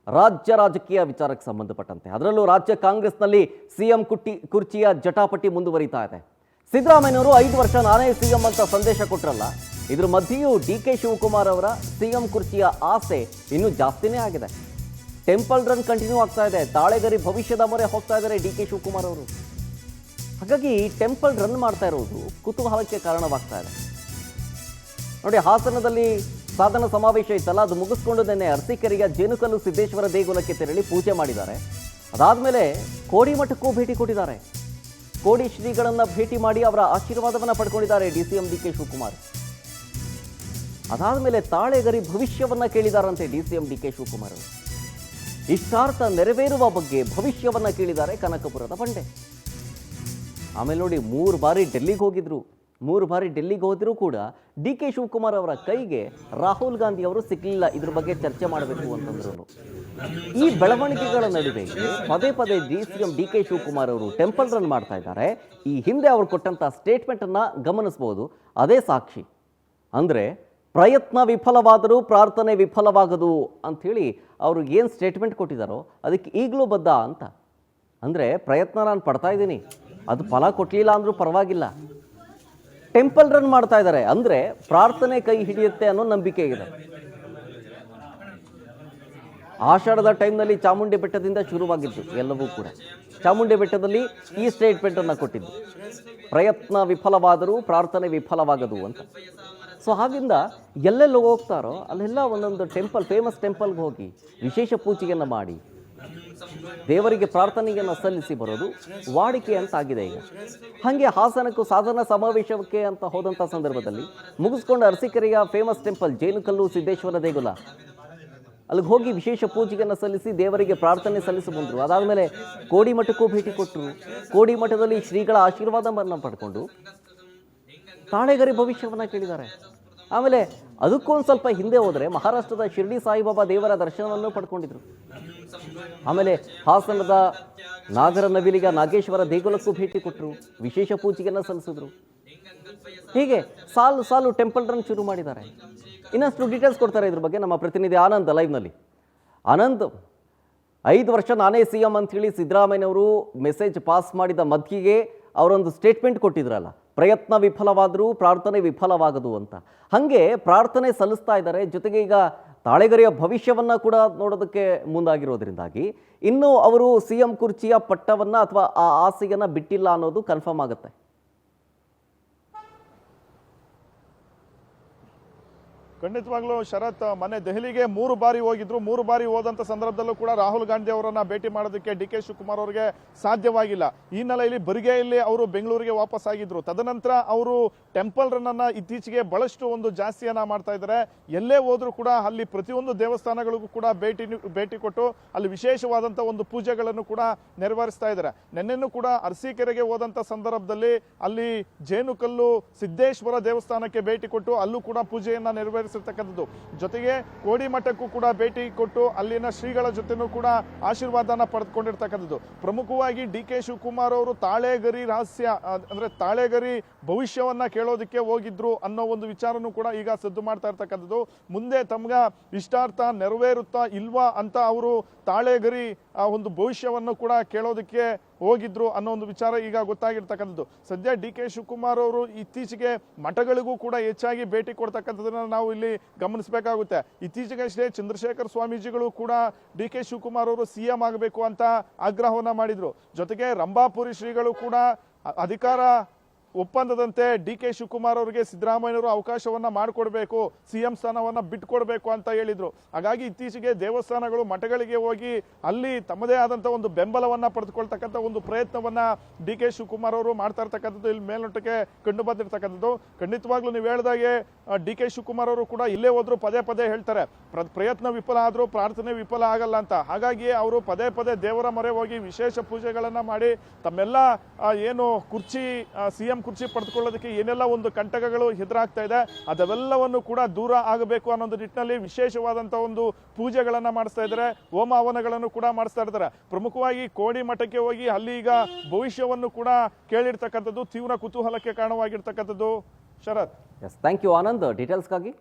ರಾಜ್ಯ ರಾಜಕೀಯ ವಿಚಾರಕ್ಕೆ ಸಂಬಂಧಪಟ್ಟಂತೆ ಅದರಲ್ಲೂ ರಾಜ್ಯ ಕಾಂಗ್ರೆಸ್ನಲ್ಲಿ ಸಿಎಂ ಕುರ್ಚಿಯ ಜಟಾಪಟಿ ಮುಂದುವರಿತಾ ಇದೆ. ಸಿದ್ದರಾಮಯ್ಯನವರು 5 ವರ್ಷ ನಾನೇ ಸಿಎಂ ಅಂತ ಸಂದೇಶ ಕೊಟ್ಟರಲ್ಲ, ಇದ್ರ ಮಧ್ಯೆಯೂ ಡಿ.ಕೆ. ಶಿವಕುಮಾರ್ ಅವರ ಸಿಎಂ ಕುರ್ಚಿಯ ಆಸೆ ಇನ್ನೂ ಜಾಸ್ತಿನೇ ಆಗಿದೆ. ಟೆಂಪಲ್ ರನ್ ಕಂಟಿನ್ಯೂ ಆಗ್ತಾ ಇದೆ. ತಾಳೆಗರಿ ಭವಿಷ್ಯದ ಮೊರೆ ಹೋಗ್ತಾ ಇದ್ದಾರೆ ಡಿ.ಕೆ. ಶಿವಕುಮಾರ್ ಅವರು. ಹಾಗಾಗಿ ಟೆಂಪಲ್ ರನ್ ಮಾಡ್ತಾ ಇರೋದು ಕುತೂಹಲಕ್ಕೆ ಕಾರಣವಾಗ್ತಾ ಇದೆ. ನೋಡಿ, ಹಾಸನದಲ್ಲಿ ಸಾಧನ ಸಮಾವೇಶ ಇತ್ತಲ್ಲ, ಅದು ಮುಗಿಸ್ಕೊಂಡು ನಿನ್ನೆ ಅರಸೀಕೆರೆಯ ಜೇನುಕಲ್ಲು ಸಿದ್ದೇಶ್ವರ ದೇಗುಲಕ್ಕೆ ತೆರಳಿ ಪೂಜೆ ಮಾಡಿದ್ದಾರೆ. ಅದಾದಮೇಲೆ ಕೋಡಿಮಠಕ್ಕೂ ಭೇಟಿ ಕೊಟ್ಟಿದ್ದಾರೆ. ಕೋಡಿ ಶ್ರೀಗಳನ್ನು ಭೇಟಿ ಮಾಡಿ ಅವರ ಆಶೀರ್ವಾದವನ್ನು ಪಡ್ಕೊಂಡಿದ್ದಾರೆ ಡಿ.ಸಿ.ಎಂ ಡಿ.ಕೆ. ಶಿವಕುಮಾರ್. ಅದಾದಮೇಲೆ ತಾಳೆಗರಿ ಭವಿಷ್ಯವನ್ನು ಕೇಳಿದಾರಂತೆ ಡಿ.ಸಿ.ಎಂ ಡಿ.ಕೆ. ಶಿವಕುಮಾರ್. ಇಷ್ಟಾರ್ಥ ನೆರವೇರುವ ಬಗ್ಗೆ ಭವಿಷ್ಯವನ್ನು ಕೇಳಿದ್ದಾರೆ ಕನಕಪುರದ ಬಂಡೆ. ಆಮೇಲೆ ನೋಡಿ, 3 ಬಾರಿ ಡೆಲ್ಲಿಗೆ ಹೋಗಿದ್ರು. 3 ಬಾರಿ ಡೆಲ್ಲಿಗೆ ಹೋದರೂ ಕೂಡ ಡಿ.ಕೆ. ಶಿವಕುಮಾರ್ ಅವರ ಕೈಗೆ ರಾಹುಲ್ ಗಾಂಧಿ ಅವರು ಸಿಕ್ಕಲಿಲ್ಲ. ಇದ್ರ ಬಗ್ಗೆ ಚರ್ಚೆ ಮಾಡಬೇಕು ಅಂತಂದ್ರು. ಈ ಬೆಳವಣಿಗೆಗಳ ನಡುವೆ ಪದೇ ಪದೇ ಡಿ.ಸಿ.ಎಂ ಡಿ.ಕೆ. ಶಿವಕುಮಾರ್ ಅವರು ಟೆಂಪಲ್ ರನ್ ಮಾಡ್ತಾ ಇದ್ದಾರೆ. ಈ ಹಿಂದೆ ಅವರು ಕೊಟ್ಟಂಥ ಸ್ಟೇಟ್ಮೆಂಟನ್ನು ಗಮನಿಸಬಹುದು. ಅದೇ ಸಾಕ್ಷಿ. ಅಂದರೆ ಪ್ರಯತ್ನ ವಿಫಲವಾದರೂ ಪ್ರಾರ್ಥನೆ ವಿಫಲವಾಗದು ಅಂಥೇಳಿ ಅವರು ಏನು ಸ್ಟೇಟ್ಮೆಂಟ್ ಕೊಟ್ಟಿದ್ದಾರೋ ಅದಕ್ಕೆ ಈಗಲೂ ಬದ್ಧ ಅಂತ. ಅಂದರೆ ಪ್ರಯತ್ನ ನಾನು ಪಡ್ತಾ ಇದ್ದೀನಿ, ಅದು ಫಲ ಕೊಟ್ಟಲಿಲ್ಲ ಅಂದರೂ ಪರವಾಗಿಲ್ಲ. ಟೆಂಪಲ್ ರನ್ ಮಾಡ್ತಾ ಇದ್ದಾರೆ ಅಂದರೆ ಪ್ರಾರ್ಥನೆ ಕೈ ಹಿಡಿಯುತ್ತೆ ಅನ್ನೋ ನಂಬಿಕೆ ಇದೆ. ಆಷಾಢದ ಟೈಮ್ನಲ್ಲಿ ಚಾಮುಂಡಿ ಬೆಟ್ಟದಿಂದ ಶುರುವಾಗಿದ್ದು ಎಲ್ಲವೂ ಕೂಡ. ಚಾಮುಂಡಿ ಬೆಟ್ಟದಲ್ಲಿ ಈ ಸ್ಟೇಟ್ಮೆಂಟನ್ನು ಕೊಟ್ಟಿದ್ದು, ಪ್ರಯತ್ನ ವಿಫಲವಾದರೂ ಪ್ರಾರ್ಥನೆ ವಿಫಲವಾಗದು ಅಂತ. ಸೊ ಹಾಗಿಂದ ಎಲ್ಲೆಲ್ಲಿ ಹೋಗ್ತಾರೋ ಅಲ್ಲೆಲ್ಲ ಒಂದೊಂದು ಟೆಂಪಲ್, ಫೇಮಸ್ ಟೆಂಪಲ್ಗೆ ಹೋಗಿ ವಿಶೇಷ ಪೂಜೆಯನ್ನು ಮಾಡಿ ದೇವರಿಗೆ ಪ್ರಾರ್ಥನೆಯನ್ನು ಸಲ್ಲಿಸಿ ಬರೋದು ವಾಡಿಕೆ ಅಂತ ಆಗಿದೆ ಈಗ. ಹಾಗೆ ಹಾಸನಕ್ಕೂ ಸಾಧನ ಸಮಾವೇಶಕ್ಕೆ ಅಂತ ಹೋದಂಥ ಸಂದರ್ಭದಲ್ಲಿ ಮುಗಿಸ್ಕೊಂಡು ಅರಸೀಕೆರೆಯ ಫೇಮಸ್ ಟೆಂಪಲ್ ಜೇನುಕಲ್ಲು ಸಿದ್ದೇಶ್ವರ ದೇಗುಲ ಅಲ್ಲಿಗೆ ಹೋಗಿ ವಿಶೇಷ ಪೂಜೆಯನ್ನು ಸಲ್ಲಿಸಿ ದೇವರಿಗೆ ಪ್ರಾರ್ಥನೆ ಸಲ್ಲಿಸಿ ಬಂದರು. ಅದಾದಮೇಲೆ ಕೋಡಿಮಠಕ್ಕೂ ಭೇಟಿ ಕೊಟ್ಟರು. ಕೋಡಿಮಠದಲ್ಲಿ ಶ್ರೀಗಳ ಆಶೀರ್ವಾದವನ್ನು ಪಡ್ಕೊಂಡು ತಾಳೆಗರಿ ಭವಿಷ್ಯವನ್ನು ಕೇಳಿದ್ದಾರೆ. ಆಮೇಲೆ ಅದಕ್ಕೊಂದು ಸ್ವಲ್ಪ ಹಿಂದೆ ಹೋದರೆ ಮಹಾರಾಷ್ಟ್ರದ ಶಿರ್ಡಿ ಸಾಯಿಬಾಬಾ ದೇವರ ದರ್ಶನವನ್ನು ಪಡ್ಕೊಂಡಿದ್ರು. ಆಮೇಲೆ ಹಾಸನದ ನಾಗರ ನವಿಲಿಗ ನಾಗೇಶ್ವರ ದೇಗುಲಕ್ಕೂ ಭೇಟಿ ಕೊಟ್ಟರು, ವಿಶೇಷ ಪೂಜೆಯನ್ನು ಸಲ್ಲಿಸಿದ್ರು. ಹೀಗೆ ಸಾಲು ಸಾಲು ಟೆಂಪಲ್ ರನ್ ಶುರು ಮಾಡಿದ್ದಾರೆ. ಇನ್ನಷ್ಟು ಡೀಟೇಲ್ಸ್ ಕೊಡ್ತಾರೆ ಇದ್ರ ಬಗ್ಗೆ ನಮ್ಮ ಪ್ರತಿನಿಧಿ ಆನಂದ್ ಲೈವ್ನಲ್ಲಿ. ಆನಂದ್, 5 ವರ್ಷ ನಾನೇ ಸಿಎಂ ಅಂಥೇಳಿ ಸಿದ್ದರಾಮಯ್ಯನವರು ಮೆಸೇಜ್ ಪಾಸ್ ಮಾಡಿದ ಮಧ್ಯೆಗೆ ಅವರೊಂದು ಸ್ಟೇಟ್ಮೆಂಟ್ ಕೊಟ್ಟಿದ್ರಲ್ಲ, ಪ್ರಯತ್ನ ವಿಫಲವಾದರೂ ಪ್ರಾರ್ಥನೆ ವಿಫಲವಾಗದು ಅಂತ. ಹಾಗೆ ಪ್ರಾರ್ಥನೆ ಸಲ್ಲಿಸ್ತಾ ಇದ್ದಾರೆ. ಜೊತೆಗೆ ಈಗ ತಾಳೆಗರಿಯ ಭವಿಷ್ಯವನ್ನು ಕೂಡ ನೋಡೋದಕ್ಕೆ ಮುಂದಾಗಿರೋದ್ರಿಂದಾಗಿ ಇನ್ನೂ ಅವರು ಸಿಎಂ ಕುರ್ಚಿಯ ಪಟ್ಟವನ್ನು ಅಥವಾ ಆ ಆಸೆಯನ್ನು ಬಿಟ್ಟಿಲ್ಲ ಅನ್ನೋದು ಕನ್ಫರ್ಮ್ ಆಗುತ್ತೆ. ಖಂಡಿತವಾಗ್ಲೂ ಶರತ್, ಮೊನ್ನೆ ದೆಹಲಿಗೆ 3 ಬಾರಿ ಹೋಗಿದ್ರು. 3 ಬಾರಿ ಹೋದಂತ ಸಂದರ್ಭದಲ್ಲೂ ಕೂಡ ರಾಹುಲ್ ಗಾಂಧಿ ಅವರನ್ನ ಭೇಟಿ ಮಾಡೋದಕ್ಕೆ ಡಿ.ಕೆ. ಶಿವಕುಮಾರ್ ಅವರಿಗೆ ಸಾಧ್ಯವಾಗಿಲ್ಲ. ಈ ಹಿನ್ನೆಲೆಯಲ್ಲಿ ಬರಿಗೆಯಲ್ಲಿ ಅವರು ಬೆಂಗಳೂರಿಗೆ ವಾಪಸ್ ಆಗಿದ್ರು. ತದನಂತರ ಅವರು ಟೆಂಪಲ್ ರನ್ ಅನ್ನ ಇತ್ತೀಚೆಗೆ ಬಹಳಷ್ಟು ಒಂದು ಜಾಸ್ತಿಯನ್ನ ಮಾಡ್ತಾ ಇದ್ದಾರೆ. ಎಲ್ಲೇ ಹೋದ್ರೂ ಕೂಡ ಅಲ್ಲಿ ಪ್ರತಿಯೊಂದು ದೇವಸ್ಥಾನಗಳಿಗೂ ಕೂಡ ಭೇಟಿ ಕೊಟ್ಟು ಅಲ್ಲಿ ವಿಶೇಷವಾದಂತ ಒಂದು ಪೂಜೆಗಳನ್ನು ಕೂಡ ನೆರವೇರಿಸ್ತಾ ಇದ್ದಾರೆ. ನಿನ್ನೆನೂ ಕೂಡ ಅರಸೀಕೆರೆಗೆ ಹೋದಂತ ಸಂದರ್ಭದಲ್ಲಿ ಅಲ್ಲಿ ಜೇನುಕಲ್ಲು ಸಿದ್ದೇಶ್ವರ ದೇವಸ್ಥಾನಕ್ಕೆ ಭೇಟಿ ಕೊಟ್ಟು ಅಲ್ಲೂ ಕೂಡ ಪೂಜೆಯನ್ನ ನೆರವೇರಿಸ ಜೊತೆಗೆ ಕೋಡಿಮಠಕ್ಕೂ ಕೂಡ ಭೇಟಿ ಕೊಟ್ಟು ಅಲ್ಲಿನ ಶ್ರೀಗಳ ಜೊತೆನೂ ಕೂಡ ಆಶೀರ್ವಾದನ ಪಡೆದುಕೊಂಡಿರ್ತಕ್ಕಂಥದ್ದು. ಪ್ರಮುಖವಾಗಿ ಡಿ.ಕೆ. ಶಿವಕುಮಾರ್ ಅವರು ತಾಳೆಗರಿ ರಹಸ್ಯ ಅಂದ್ರೆ ತಾಳೆಗರಿ ಭವಿಷ್ಯವನ್ನ ಕೇಳೋದಕ್ಕೆ ಹೋಗಿದ್ರು ಅನ್ನೋ ಒಂದು ವಿಚಾರನೂ ಕೂಡ ಈಗ ಸದ್ದು ಮಾಡ್ತಾ ಇರ್ತಕ್ಕಂಥದ್ದು. ಮುಂದೆ ತಮ್ಗ ಇಷ್ಟಾರ್ಥ ನೆರವೇರುತ್ತಾ ಇಲ್ವಾ ಅಂತ ಅವರು ತಾಳೆಗರಿ ಒಂದು ಭವಿಷ್ಯವನ್ನು ಕೂಡ ಕೇಳೋದಕ್ಕೆ ಹೋಗಿದ್ರು ಅನ್ನೋ ಒಂದು ವಿಚಾರ ಈಗ ಗೊತ್ತಾಗಿರ್ತಕ್ಕಂಥದ್ದು. ಸದ್ಯ ಡಿ.ಕೆ. ಶಿವಕುಮಾರ್ ಅವರು ಇತ್ತೀಚೆಗೆ ಮಠಗಳಿಗೂ ಕೂಡ ಹೆಚ್ಚಾಗಿ ಭೇಟಿ ಕೊಡ್ತಕ್ಕಂಥದನ್ನ ನಾವು ಇಲ್ಲಿ ಗಮನಿಸಬೇಕಾಗುತ್ತೆ. ಇತ್ತೀಚೆಗೆ ಶ್ರೀ ಚಂದ್ರಶೇಖರ್ ಸ್ವಾಮೀಜಿಗಳು ಕೂಡ ಡಿ.ಕೆ. ಶಿವಕುಮಾರ್ ಅವರು ಸಿಎಂ ಆಗಬೇಕು ಅಂತ ಆಗ್ರಹವನ್ನ ಮಾಡಿದ್ರು. ಜೊತೆಗೆ ರಂಭಾಪುರಿ ಶ್ರೀಗಳು ಕೂಡ ಅಧಿಕಾರ ಒಪ್ಪಂದದಂತೆ ಡಿ.ಕೆ. ಶಿವಕುಮಾರ್ ಅವರಿಗೆ ಸಿದ್ದರಾಮಯ್ಯನವರು ಅವಕಾಶವನ್ನ ಮಾಡಿಕೊಡ್ಬೇಕು, ಸಿಎಂ ಸ್ಥಾನವನ್ನ ಬಿಟ್ಕೊಡ್ಬೇಕು ಅಂತ ಹೇಳಿದ್ರು. ಹಾಗಾಗಿ ಇತ್ತೀಚೆಗೆ ದೇವಸ್ಥಾನಗಳು ಮಠಗಳಿಗೆ ಹೋಗಿ ಅಲ್ಲಿ ತಮ್ಮದೇ ಆದಂತ ಒಂದು ಬೆಂಬಲವನ್ನ ಪಡೆದುಕೊಳ್ತಕ್ಕಂಥ ಒಂದು ಪ್ರಯತ್ನವನ್ನ ಡಿ.ಕೆ. ಶಿವಕುಮಾರ್ ಅವರು ಮಾಡ್ತಾ ಇರ್ತಕ್ಕಂಥದ್ದು ಇಲ್ಲಿ ಮೇಲ್ನೋಟಕ್ಕೆ ಕಂಡು ಬಂದಿರ್ತಕ್ಕಂಥದ್ದು. ಖಂಡಿತವಾಗ್ಲೂ ನೀವು ಹೇಳಿದಾಗೆ ಡಿ.ಕೆ. ಶಿವಕುಮಾರ್ ಅವರು ಕೂಡ ಇಲ್ಲೇ ಹೋದ್ರು ಪದೇ ಪದೇ ಹೇಳ್ತಾರೆ, ಪ್ರಯತ್ನ ವಿಫಲ ಆದ್ರೂ ಪ್ರಾರ್ಥನೆ ವಿಫಲ ಆಗಲ್ಲ ಅಂತ. ಹಾಗಾಗಿ ಅವರು ಪದೇ ಪದೇ ದೇವರ ಮೊರೆ ಹೋಗಿ ವಿಶೇಷ ಪೂಜೆಗಳನ್ನ ಮಾಡಿ ತಮ್ಮೆಲ್ಲ ಏನು ಸಿಎಂ ಕುರ್ಚಿ ಪಡೆದುಕೊಳ್ಳೋದಕ್ಕೆ ಏನೆಲ್ಲ ಒಂದು ಕಂಟಕಗಳು ಎದುರಾಗ್ತಾ ಇದೆ ಅದೆಲ್ಲವನ್ನು ಕೂಡ ದೂರ ಆಗಬೇಕು ಅನ್ನೋ ನಿಟ್ಟಿನಲ್ಲಿ ವಿಶೇಷವಾದಂತಹ ಒಂದು ಪೂಜೆಗಳನ್ನ ಮಾಡಿಸ್ತಾ ಇದ್ದಾರೆ. ಹೋಮ ಹವನಗಳನ್ನು ಕೂಡ ಮಾಡಿಸ್ತಾ ಇದ್ದಾರೆ. ಪ್ರಮುಖವಾಗಿ ಕೋಡಿಮಠಕ್ಕೆ ಹೋಗಿ ಅಲ್ಲಿ ಈಗ ಭವಿಷ್ಯವನ್ನು ಕೂಡ ಕೇಳಿರ್ತಕ್ಕಂಥದ್ದು ತೀವ್ರ ಕುತೂಹಲಕ್ಕೆ ಕಾರಣವಾಗಿರ್ತಕ್ಕಂಥದ್ದು. ಶರತ್, ಥ್ಯಾಂಕ್ ಯು ಆನಂದ್ ಡೀಟೇಲ್ಸ್ಗಾಗಿ.